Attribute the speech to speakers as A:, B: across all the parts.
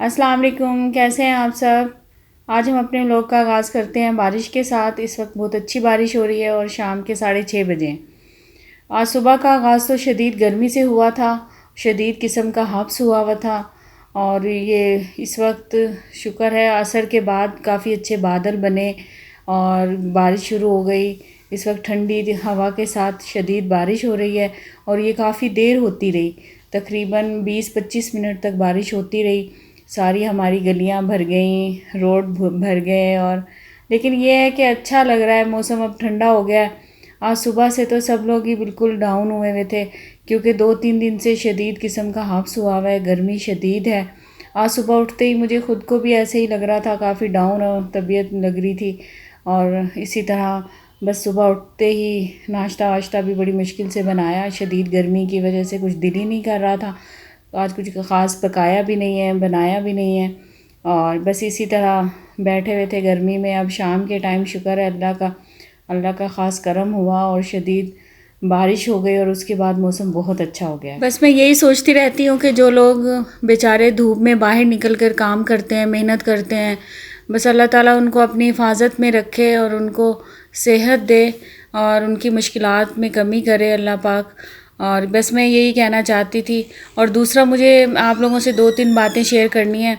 A: السلام علیکم، کیسے ہیں آپ سب؟ آج ہم اپنے ولاگ کا آغاز کرتے ہیں بارش کے ساتھ۔ اس وقت بہت اچھی بارش ہو رہی ہے اور شام کے 6:30 بجے۔ آج صبح کا آغاز تو شدید گرمی سے ہوا تھا، شدید قسم کا حبس ہوا تھا، اور یہ اس وقت شکر ہے عصر کے بعد کافی اچھے بادل بنے اور بارش شروع ہو گئی۔ اس وقت ٹھنڈی ہوا کے ساتھ شدید بارش ہو رہی ہے اور یہ کافی دیر ہوتی رہی، تقریباً 20-25 منٹ تک بارش ہوتی رہی۔ ساری ہماری گلیاں بھر گئیں، روڈ بھر گئے، اور لیکن یہ ہے کہ اچھا لگ رہا ہے، موسم اب ٹھنڈا ہو گیا ہے۔ آج صبح سے تو سب لوگ ہی بالکل ڈاؤن ہوئے تھے، کیونکہ 2-3 دن سے شدید قسم کا حبس ہوا ہے، گرمی شدید ہے۔ آج صبح اٹھتے ہی مجھے خود کو بھی ایسے ہی لگ رہا تھا، کافی ڈاؤن اور طبیعت لگ رہی تھی، اور اسی طرح بس صبح اٹھتے ہی ناشتہ واشتہ بھی بڑی مشکل سے بنایا، شدید گرمی کی وجہ سے کچھ دل ہی نہیں کر رہا تھا۔ آج کچھ خاص پکایا بھی نہیں ہے، بنایا بھی نہیں ہے، اور بس اسی طرح بیٹھے ہوئے تھے گرمی میں۔ اب شام کے ٹائم شکر ہے اللہ کا خاص کرم ہوا اور شدید بارش ہو گئی، اور اس کے بعد موسم بہت اچھا ہو گیا۔ بس میں یہی سوچتی رہتی ہوں کہ جو لوگ بیچارے دھوپ میں باہر نکل کر کام کرتے ہیں، محنت کرتے ہیں، بس اللہ تعالیٰ ان کو اپنی حفاظت میں رکھے اور ان کو صحت دے اور ان کی مشکلات میں کمی کرے اللہ پاک۔ اور بس میں یہی کہنا چاہتی تھی، اور دوسرا مجھے آپ لوگوں سے 2-3 باتیں شیئر کرنی ہیں۔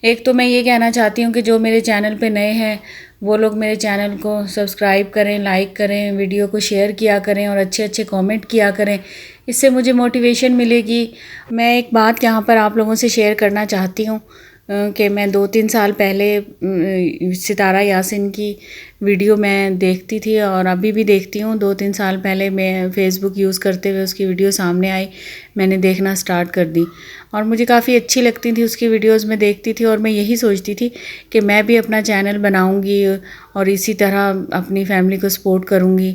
A: ایک تو میں یہ کہنا چاہتی ہوں کہ جو میرے چینل پہ نئے ہیں وہ لوگ میرے چینل کو سبسکرائب کریں، لائک کریں، ویڈیو کو شیئر کیا کریں اور اچھے کامنٹ کیا کریں، اس سے مجھے موٹیویشن ملے گی۔ میں ایک بات یہاں پر آپ لوگوں سے شیئر کرنا چاہتی ہوں کہ میں 2-3 سال پہلے ستارہ یاسین کی ویڈیو میں دیکھتی تھی، اور ابھی بھی دیکھتی ہوں۔ 2-3 سال پہلے میں فیس بک یوز کرتے ہوئے اس کی ویڈیو سامنے آئی، میں نے دیکھنا سٹارٹ کر دی، اور مجھے کافی اچھی لگتی تھی اس کی ویڈیوز، میں دیکھتی تھی، اور میں یہی سوچتی تھی کہ میں بھی اپنا چینل بناؤں گی اور اسی طرح اپنی فیملی کو سپورٹ کروں گی۔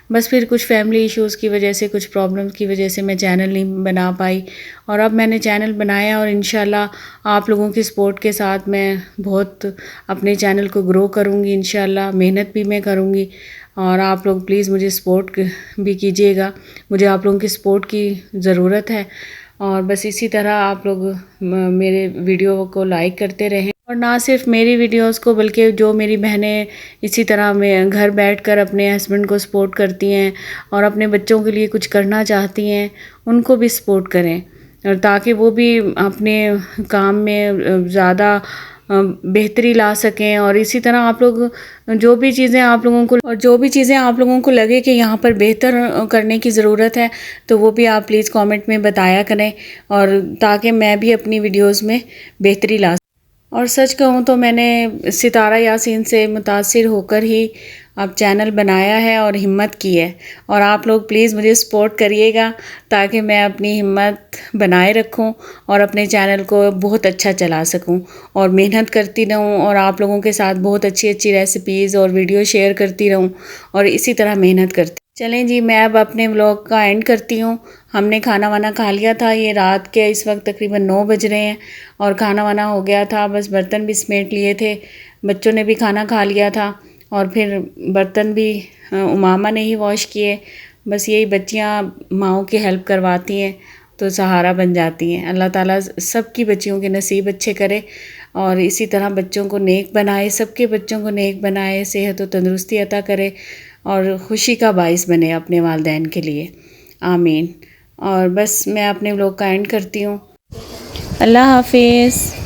A: بس پھر کچھ فیملی ایشوز کی وجہ سے، کچھ پرابلمز کی وجہ سے میں چینل نہیں بنا پائی، اور اب میں نے چینل بنایا، اور انشاءاللہ آپ لوگوں کی سپورٹ کے ساتھ میں بہت اپنے چینل کو گرو کروں گی انشاءاللہ، محنت بھی میں کروں گی، اور آپ لوگ پلیز مجھے سپورٹ بھی کیجیے گا، مجھے آپ لوگوں کی سپورٹ کی ضرورت ہے۔ اور بس اسی طرح آپ لوگ میرے ویڈیو کو لائک کرتے رہیں، اور نہ صرف میری ویڈیوز کو بلکہ جو میری بہنیں اسی طرح میں گھر بیٹھ کر اپنے ہسبینڈ کو سپورٹ کرتی ہیں اور اپنے بچوں کے لیے کچھ کرنا چاہتی ہیں، ان کو بھی سپورٹ کریں، اور تاکہ وہ بھی اپنے کام میں زیادہ بہتری لا سکیں۔ اور اسی طرح آپ لوگ جو بھی چیزیں آپ لوگوں کو لگے کہ یہاں پر بہتر کرنے کی ضرورت ہے، تو وہ بھی آپ پلیز کامنٹ میں بتایا کریں، اور تاکہ میں بھی اپنی ویڈیوز میں بہتری لا سکوں۔ اور سچ کہوں تو میں نے ستارہ یاسین سے متاثر ہو کر ہی اب چینل بنایا ہے اور ہمت کی ہے، اور آپ لوگ پلیز مجھے سپورٹ کریے گا تاکہ میں اپنی ہمت بنائے رکھوں اور اپنے چینل کو بہت اچھا چلا سکوں، اور محنت کرتی رہوں، اور آپ لوگوں کے ساتھ بہت اچھی ریسیپیز اور ویڈیو شیئر کرتی رہوں، اور اسی طرح محنت کرتی۔ چلیں جی، میں اب اپنے ولاگ کا اینڈ کرتی ہوں۔ ہم نے کھانا وانا کھا لیا تھا، یہ رات کے اس وقت تقریباً 9 بج رہے ہیں، اور کھانا وانا ہو گیا تھا، بس برتن بھی سمیٹ لیے تھے، بچوں نے بھی کھانا کھا لیا تھا، اور پھر برتن بھی امامہ نے ہی واش کیے۔ بس یہی بچیاں ماؤں کی ہیلپ کرواتی ہیں تو سہارا بن جاتی ہیں۔ اللہ تعالیٰ سب کی بچیوں کے نصیب اچھے کرے، اور اسی طرح بچوں کو نیک بنائے، سب کے بچوں کو نیک بنائے، صحت و تندرستی عطا کرے، اور خوشی کا باعث بنے اپنے والدین کے لیے، آمین۔ اور بس میں اپنے ولاگ کا اینڈ کرتی ہوں۔ اللہ حافظ۔